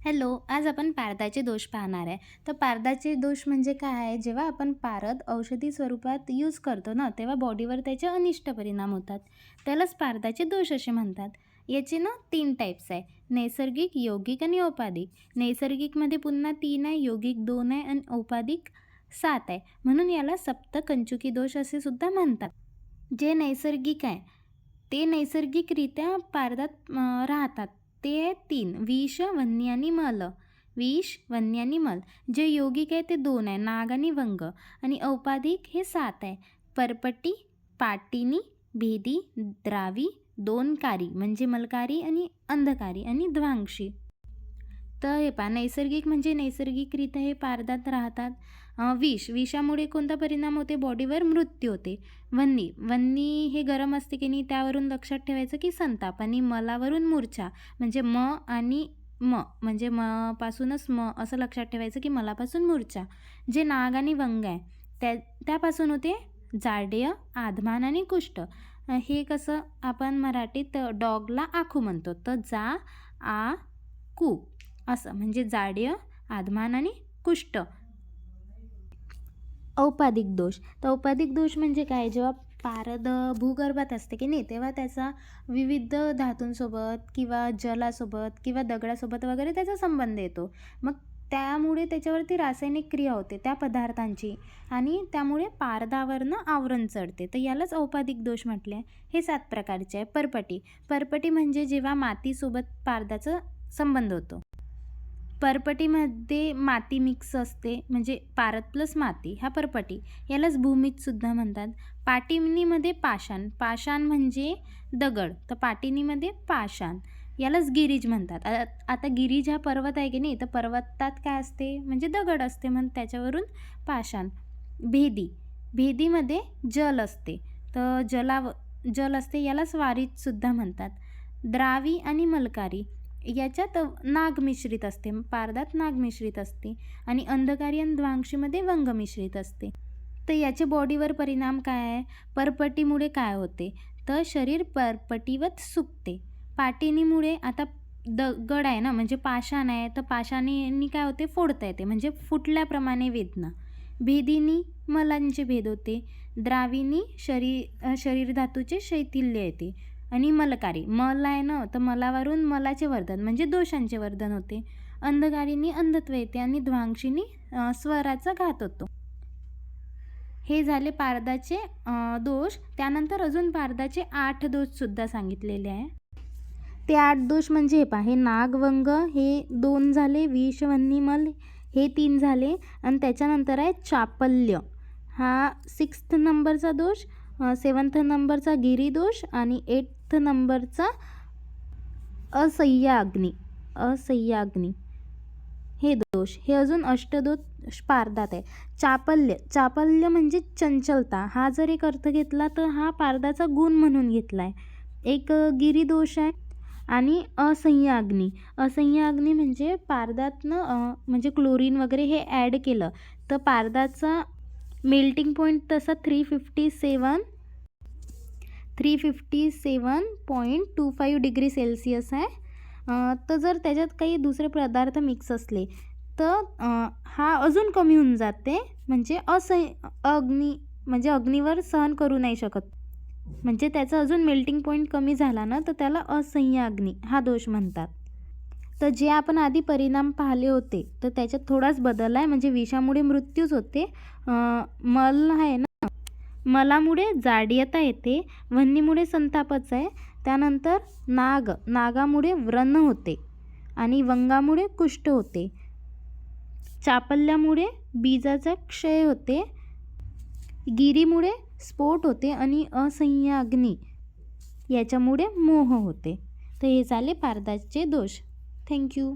Hello, आज आपण पारदाचे दोष पाहणार आहे. तर पारदाचे दोष म्हणजे काय आहे? जेव्हा आपण पारद औषधी स्वरूपात यूज करतो ना, तेव्हा बॉडीवर त्याचे अनिष्ट परिणाम होतात. त्यालाच पारदाचे दोष असे म्हणतात. याचे ना 3 टाइप्स आहे. नैसर्गिक, यौगिक आणि औपादिक. नैसर्गिकमध्ये पुन्हा 3 आहे, यौगिक 2 आहे आणि औपादिक 7 आहे. म्हणून याला सप्तकंचुकी दोष असे सुद्धा म्हणतात. जे नैसर्गिक आहे, ते नैसर्गिकरित्या पारदात राहतात. ते आहे 3 विष, वन्य आणि मल. विष, वन्य आणि मल. जे यौगिक आहे ते 2 आहे, नाग आणि वंग. आणि औपादिक हे 7 आहे. परपटी, पाटिनी, भेदी, द्रावी, 2 कारी म्हणजे मलकारी आणि अंधकारी आणि ध्वांशी. तर हे पहा, नैसर्गिक म्हणजे नैसर्गिकरित्या हे पारदात राहतात. विष, विषामुळे कोणता परिणाम होते? बॉडीवर मृत्यू होते. वन्नी, वन्नी हे गरम असते की नाही, त्यावरून लक्षात ठेवायचं की संताप. आणि मलावरून मूर्छा, म्हणजे म आणि म म्हणजे म पासूनच म असं लक्षात ठेवायचं की मलापासून मूर्छा. जे नाग आणि वंग आहे त्यापासून होते जाड्य, आधमान आणि कुष्ठ. हे कसं आपण मराठीत डॉगला आखू म्हणतो. तर जा आ कू असं म्हणजे जाड्य, आधमान आणि कुष्ठ. औपादिक दोष. तर औपादिक दोष म्हणजे काय? जेव्हा पारद भूगर्भात असते की नाही, तेव्हा त्याचा विविध धातूंसोबत किंवा जलासोबत किंवा दगडासोबत वगैरे त्याचा संबंध येतो. मग त्यामुळे त्याच्यावरती रासायनिक क्रिया होते त्या पदार्थांची आणि त्यामुळे पारदावरनं आवरण चढते. तर यालाच औपादिक दोष म्हटले. हे 7 प्रकारचे आहे. परपटी, परपटी म्हणजे जेव्हा मातीसोबत पारदाचा संबंध होतो. परपटीमध्ये माती मिक्स असते, म्हणजे पारद प्लस माती हा परपटी. यालाच भूमीजसुद्धा म्हणतात. पाटिनीमध्ये पाषाण, पाषाण म्हणजे दगड, तर पाटिनीमध्ये पाषाण. यालाच गिरीज म्हणतात. आता गिरीज हा पर्वत आहे की नाही, तर पर्वतात काय असते? म्हणजे दगड असते, म्हणून त्याच्यावरून पाषाण. भेदी, भेदीमध्ये जल असते, तर जल असते, यालाच वारीजसुद्धा म्हणतात. द्रावी आणि मलकारी याच्यात नाग मिश्रित असते, पारदात नाग मिश्रित असते. आणि अंधकारी आणि ध्वांशीमध्ये वंग मिश्रित असते. तर याचे बॉडीवर परिणाम काय आहे? परपटीमुळे काय होते? तर शरीर परपटीवत सुकते. पाटिनीमुळे आता दगड आहे ना, म्हणजे पाषाण आहे, तर पाषाणीने काय होते? फोडता येते, म्हणजे फुटल्याप्रमाणे वेदना. भेदीनी मलांचे भेद होते. द्रावीनी शरीर धातूचे शैथिल्य येते. आणि मलकारी, मल आहे ना, तर मलावरून मलाचे वर्धन म्हणजे दोषांचे वर्धन होते. अंधकारीनी अंधत्व येते आणि ध्वांशीनी स्वराचा घात होतो. हे झाले पारदाचे दोष. त्यानंतर अजून पारदाचे 8 दोषसुद्धा सांगितलेले आहे. ते 8 दोष म्हणजे हे पहा, हे नागवंग हे 2 झाले, विष, वन्नी, मल हे 3 झाले. आणि त्याच्यानंतर आहे चापल्य, हा 6th नंबरचा दोष. 7th नंबरचा गिरीदोष आणि 8th नंबरचा असह्याग्नी. हे दोष. हे अजून अष्टदोष पारदात आहे. चापल्य, चापल्य म्हणजे चंचलता. हा जर एक अर्थ घेतला तर हा पारदाचा गुण म्हणून घेतला आहे. एक गिरीदोष आहे. आणि असह्याग्नी, असह्याग्नी म्हणजे पारदातनं म्हणजे क्लोरीन वगैरे हे ॲड केलं तर पारदाचा मेल्टिंग पॉईंट तसा 357.25 डिग्री सेल्सिअस आहे. तर जर त्याच्यात काही दुसरे पदार्थ मिक्स असले तर हा अजून कमी होऊन जाते, म्हणजे म्हणजे अग्नीवर सहन करू नाही शकत, म्हणजे त्याचा अजून मेल्टिंग पॉईंट कमी झाला ना, तर त्याला असह्याग्नी हा दोष म्हणतात. तर जे आपण आधी परिणाम पाहिले होते तर त्याच्यात थोडाच बदल आहे, म्हणजे विषामुळे मृत्यूच होते. मल आहे ना, मलामुळे जाड्यता येते. वन्नीमुळे संतापच आहे. त्यानंतर नागामुळे व्रण होते आणि वंगामुळे कुष्ठ होते. चापल्यामुळे बीजाचा क्षय होते. गिरीमुळे स्फोट होते आणि असह्याग्नी याच्यामुळे मोह होते. तर हे झाले पारदाचे दोष. थँक्यू.